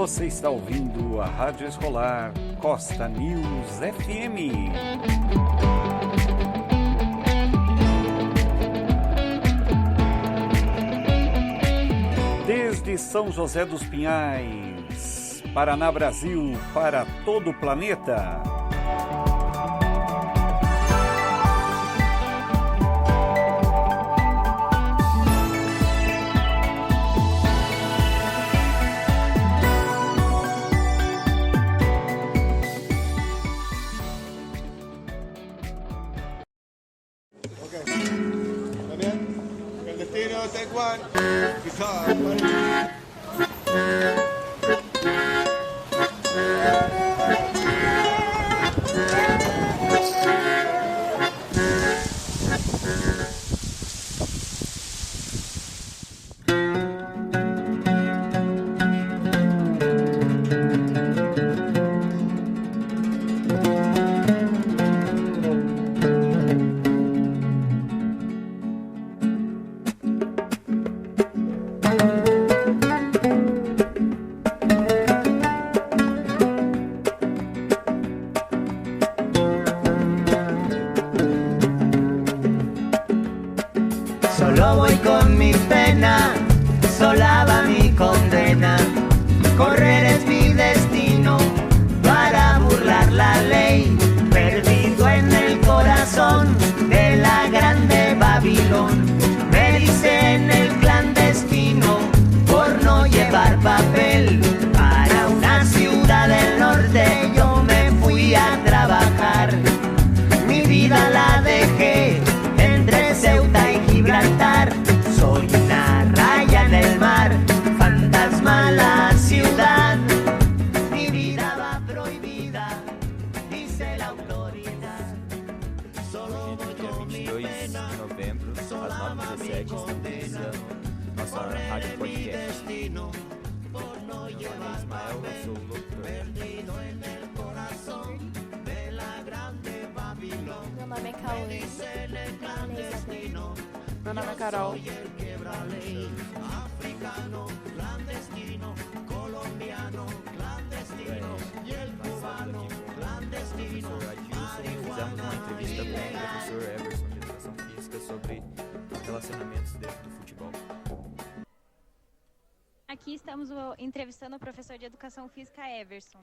Você está ouvindo a Rádio Escolar Costa News FM. Desde São José dos Pinhais, Paraná, Brasil, para todo o planeta. Solo voy con mi pena, sola va mi condena. Correr es mi destino para burlar la ley. Perdido en el corazón de la grande Babilón. Me dicen el clandestino por no llevar papel. Para una ciudad del norte yo me fui a trabajar. Mi vida la dejé entre Ceuta y Gibraltar. Soy una raya en el mar, fantasma la ciudad. Mi vida va prohibida, dice la autoridad. Solo voy con mi pena, de novembro, às 9h17, estamos iniciando nossa rádio podcast. por no llevar Ismael, eu sou o locutor. perdido en el corazón de la grande Babilón. Meu nome é Cauê. Meu nome é Carol. Africano, clandestino, colombiano, clandestino, y el cubano, clandestino. Fizemos uma entrevista com o professor Everson de Educação Física sobre relacionamentos dentro do futebol. Aqui estamos entrevistando o professor de Educação Física Everson.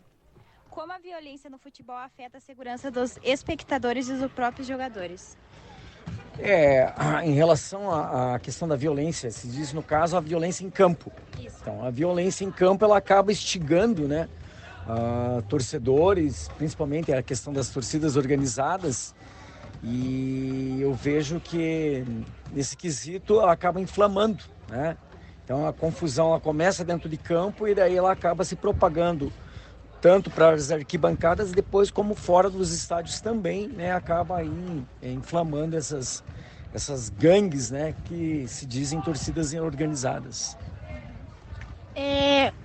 Como a violência no futebol afeta a segurança dos espectadores e dos próprios jogadores? Em relação à questão da violência, se diz no caso a violência em campo. Isso. Então, a violência em campo ela acaba instigando, né, torcedores, principalmente a questão das torcidas organizadas. E eu vejo que nesse quesito ela acaba inflamando, né? Então a confusão ela começa dentro de campo e daí ela acaba se propagando tanto para as arquibancadas depois como fora dos estádios também, né? Acaba aí inflamando essas gangues, né? Que se dizem torcidas organizadas.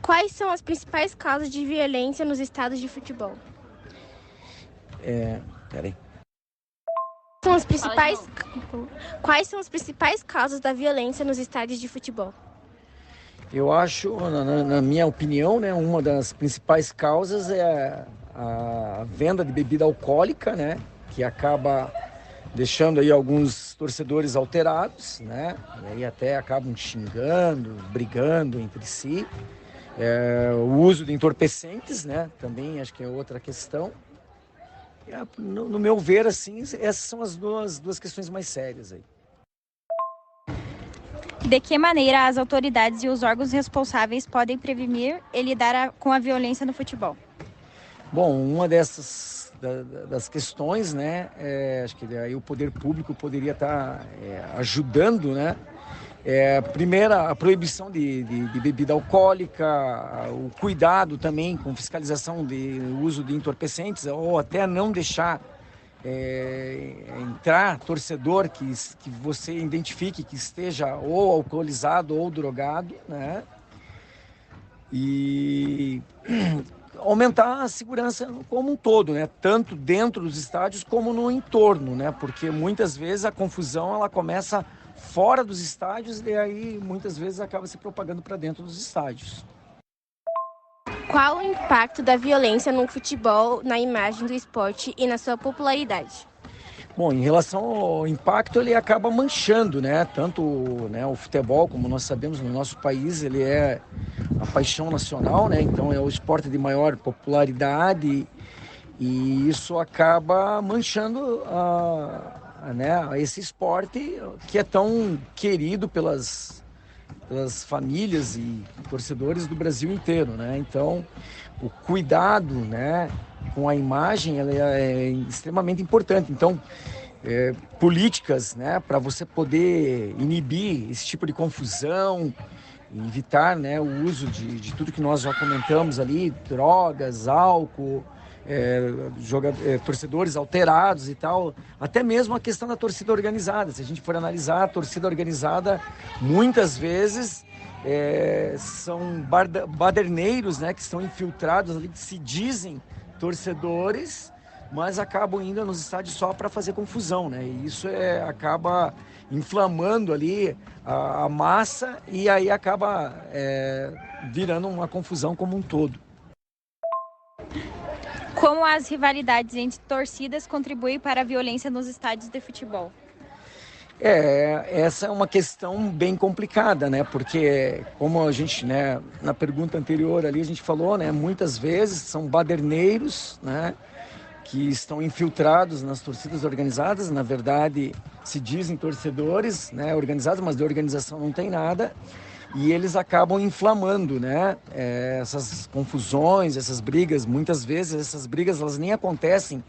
Quais são as principais causas de violência nos estádios de futebol? Quais são as principais causas da violência nos estádios de futebol? Eu acho, na minha opinião, né, uma das principais causas é a venda de bebida alcoólica, né, que acaba deixando aí alguns torcedores alterados, né, e aí até acabam xingando, brigando entre si. O uso de entorpecentes, né, também acho que é outra questão. No meu ver, assim, essas são as duas questões mais sérias aí. De que maneira as autoridades e os órgãos responsáveis podem prevenir e lidar com a violência no futebol? Bom, uma dessas das questões, né, acho que aí o poder público poderia estar ajudando, né? Primeira, a proibição de bebida alcoólica, o cuidado também com fiscalização de uso de entorpecentes, ou até não deixar entrar torcedor que você identifique que esteja ou alcoolizado ou drogado, né? E aumentar a segurança como um todo, né? Tanto dentro dos estádios como no entorno, né? Porque muitas vezes a confusão ela começa fora dos estádios e aí muitas vezes acaba se propagando para dentro dos estádios. Qual o impacto da violência no futebol, na imagem do esporte e na sua popularidade? Bom, em relação ao impacto, ele acaba manchando, né? Tanto, né, o futebol, como nós sabemos, no nosso país, ele é a paixão nacional, né? Então é o esporte de maior popularidade e isso acaba manchando né, esse esporte que é tão querido pelas famílias e torcedores do Brasil inteiro, né? Então, o cuidado, né, com a imagem, ela é extremamente importante. Então, políticas, né, para você poder inibir esse tipo de confusão, evitar, né, o uso de tudo que nós já comentamos ali, drogas, álcool, torcedores alterados e tal, até mesmo a questão da torcida organizada. Se a gente for analisar, a torcida organizada muitas vezes são baderneiros, né, que estão infiltrados ali, que se dizem torcedores, mas acabam indo nos estádios só para fazer confusão, né? E isso acaba inflamando ali a massa e aí acaba virando uma confusão como um todo. Como as rivalidades entre torcidas contribuem para a violência nos estádios de futebol? Essa é uma questão bem complicada, né? Porque, como a gente, né, na pergunta anterior ali a gente falou, né, muitas vezes são baderneiros, né, que estão infiltrados nas torcidas organizadas. Na verdade, se dizem torcedores, né, organizados, mas de organização não tem nada. E eles acabam inflamando, né, essas confusões, essas brigas. Muitas vezes essas brigas elas nem acontecem,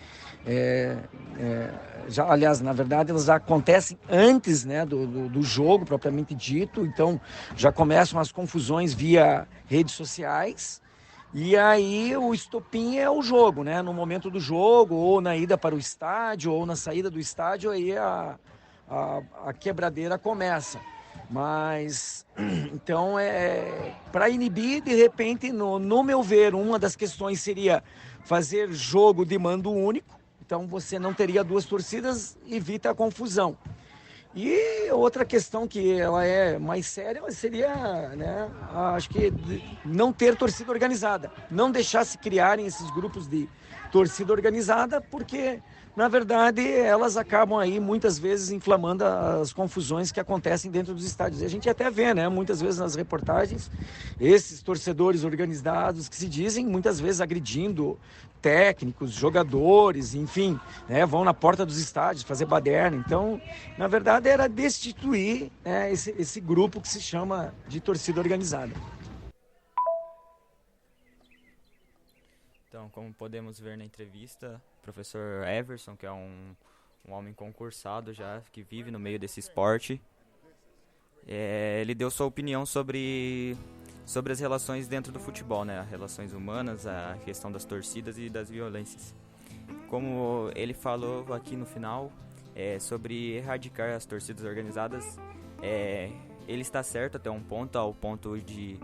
aliás, na verdade elas já acontecem antes, né, do jogo propriamente dito. Então já começam as confusões via redes sociais. E aí o estopim é o jogo, né? No momento do jogo, ou na ida para o estádio, ou na saída do estádio, aí a quebradeira começa. Mas, então, para inibir, de repente, no meu ver, uma das questões seria fazer jogo de mando único. Então, você não teria duas torcidas, evita a confusão. E outra questão que ela é mais séria seria, né, acho que não ter torcida organizada. Não deixar se criarem esses grupos de torcida organizada, porque, na verdade, elas acabam aí muitas vezes inflamando as confusões que acontecem dentro dos estádios. E a gente até vê, né, muitas vezes nas reportagens, esses torcedores organizados que se dizem muitas vezes agredindo técnicos, jogadores, enfim, né, vão na porta dos estádios fazer baderna. Então, na verdade, era destituir, né, esse grupo que se chama de torcida organizada. Então, como podemos ver na entrevista, o professor Everson, que é um homem concursado já, que vive no meio desse esporte, ele deu sua opinião sobre as relações dentro do futebol, né? As relações humanas, a questão das torcidas e das violências. Como ele falou aqui no final, sobre erradicar as torcidas organizadas, ele está certo até um ponto, ao ponto de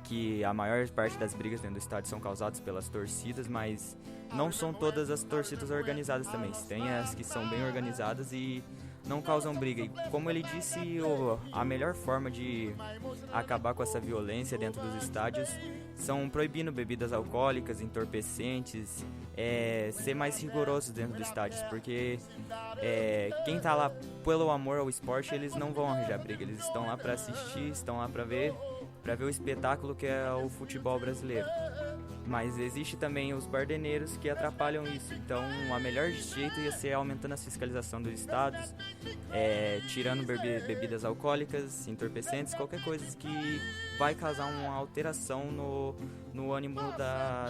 que a maior parte das brigas dentro do estádio são causadas pelas torcidas, mas não são todas as torcidas organizadas também. Tem as que são bem organizadas e não causam briga. E como ele disse, a melhor forma de acabar com essa violência dentro dos estádios são proibindo bebidas alcoólicas, entorpecentes, ser mais rigorosos dentro dos estádios, porque quem está lá pelo amor ao esporte, eles não vão arranjar briga, eles estão lá para assistir, estão lá para ver o espetáculo que é o futebol brasileiro. Mas existe também os bardeneiros que atrapalham isso. Então, a melhor jeito ia ser aumentando a fiscalização dos estados, tirando bebidas alcoólicas, entorpecentes, qualquer coisa que vai causar uma alteração no ânimo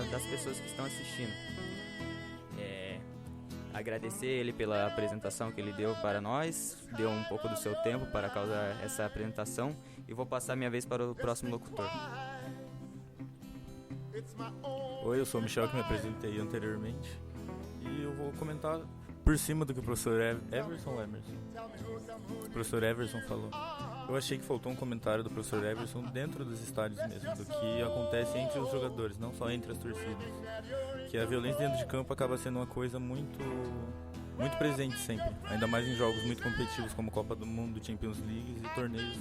das pessoas que estão assistindo. Agradecer ele pela apresentação que ele deu para nós, deu um pouco do seu tempo para causar essa apresentação, e vou passar minha vez para o próximo locutor. Oi, eu sou o Michel, que me apresentei anteriormente, e eu vou comentar por cima do que o professor Everson o professor Everson falou. Eu achei que faltou um comentário do professor Everson dentro dos estádios mesmo, do que acontece entre os jogadores, não só entre as torcidas. Que a violência dentro de campo acaba sendo uma coisa muito presente sempre, ainda mais em jogos muito competitivos como Copa do Mundo, Champions League e torneios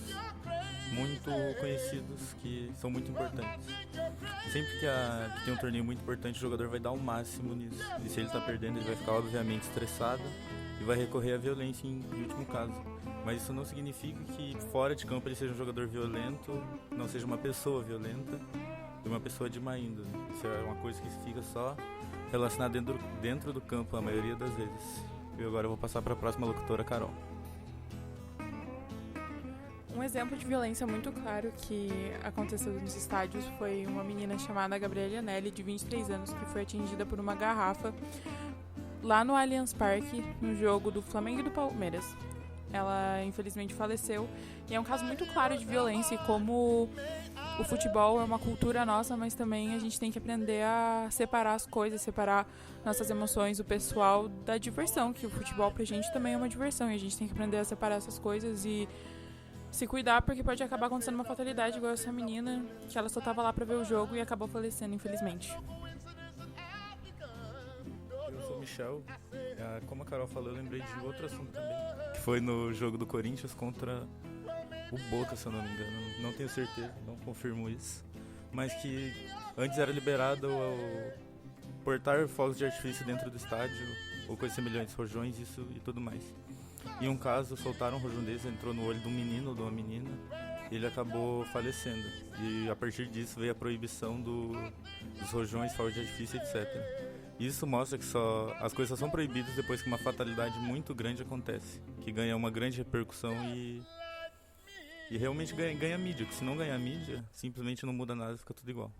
muito conhecidos que são muito importantes. Sempre que tem um torneio muito importante, o jogador vai dar o máximo nisso. E se ele está perdendo, ele vai ficar obviamente estressado e vai recorrer à violência em último caso. Mas isso não significa que fora de campo ele seja um jogador violento, não seja uma pessoa violenta e uma pessoa de má índole. Isso é uma coisa que fica só relacionada dentro do campo a maioria das vezes. E agora eu vou passar para a próxima locutora, Carol. Um exemplo de violência muito claro que aconteceu nos estádios foi uma menina chamada Gabriela Anelli, de 23 anos, que foi atingida por uma garrafa lá no Allianz Parque, no jogo do Flamengo e do Palmeiras. Ela, infelizmente, faleceu. E é um caso muito claro de violência e como o futebol é uma cultura nossa, mas também a gente tem que aprender a separar as coisas, separar nossas emoções, o pessoal, da diversão, que o futebol pra gente também é uma diversão. E a gente tem que aprender a separar essas coisas e se cuidar, porque pode acabar acontecendo uma fatalidade igual essa menina, que ela só tava lá pra ver o jogo e acabou falecendo, infelizmente. Eu sou o Michel. Como a Carol falou, eu lembrei de outro assunto também, que foi no jogo do Corinthians contra o Boca, se eu não me engano. Não tenho certeza, não confirmo isso. Mas que antes era liberado portar fogos de artifício dentro do estádio, ou coisas semelhantes, rojões e tudo mais. Em um caso, soltaram um rojão desse, entrou no olho de um menino ou de uma menina, e ele acabou falecendo. E a partir disso veio a proibição dos rojões, fogos de artifício, etc. Isso mostra que as coisas só são proibidas depois que uma fatalidade muito grande acontece, que ganha uma grande repercussão e realmente ganha mídia, porque se não ganhar mídia, simplesmente não muda nada, fica tudo igual.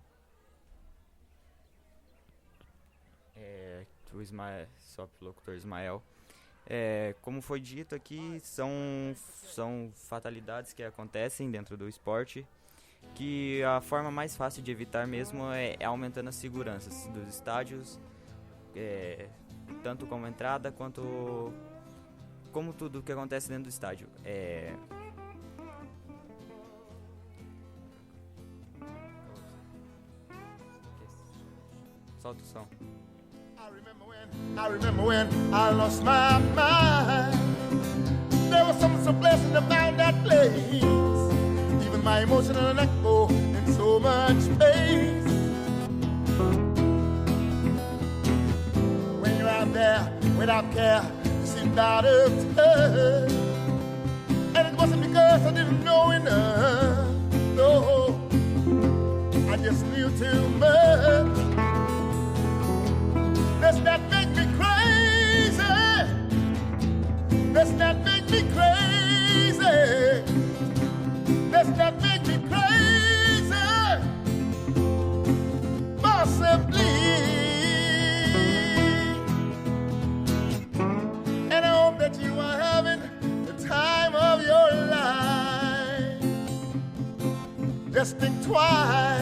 O Ismael, só pro locutor Ismael. Como foi dito aqui, são fatalidades que acontecem dentro do esporte, que a forma mais fácil de evitar mesmo é aumentando as seguranças dos estádios, tanto como entrada quanto como tudo que acontece dentro do estádio. Solta o som. I remember when I lost my mind. There was something so blessed about that place. Even my emotional echo in so much space. When you're out there without care, you seemed out of touch. And it wasn't because I didn't know enough. No, I just knew too much. Does that make me crazy? Does that make me crazy? Does that make me crazy? Possibly. And I hope that you are having the time of your life. Just think twice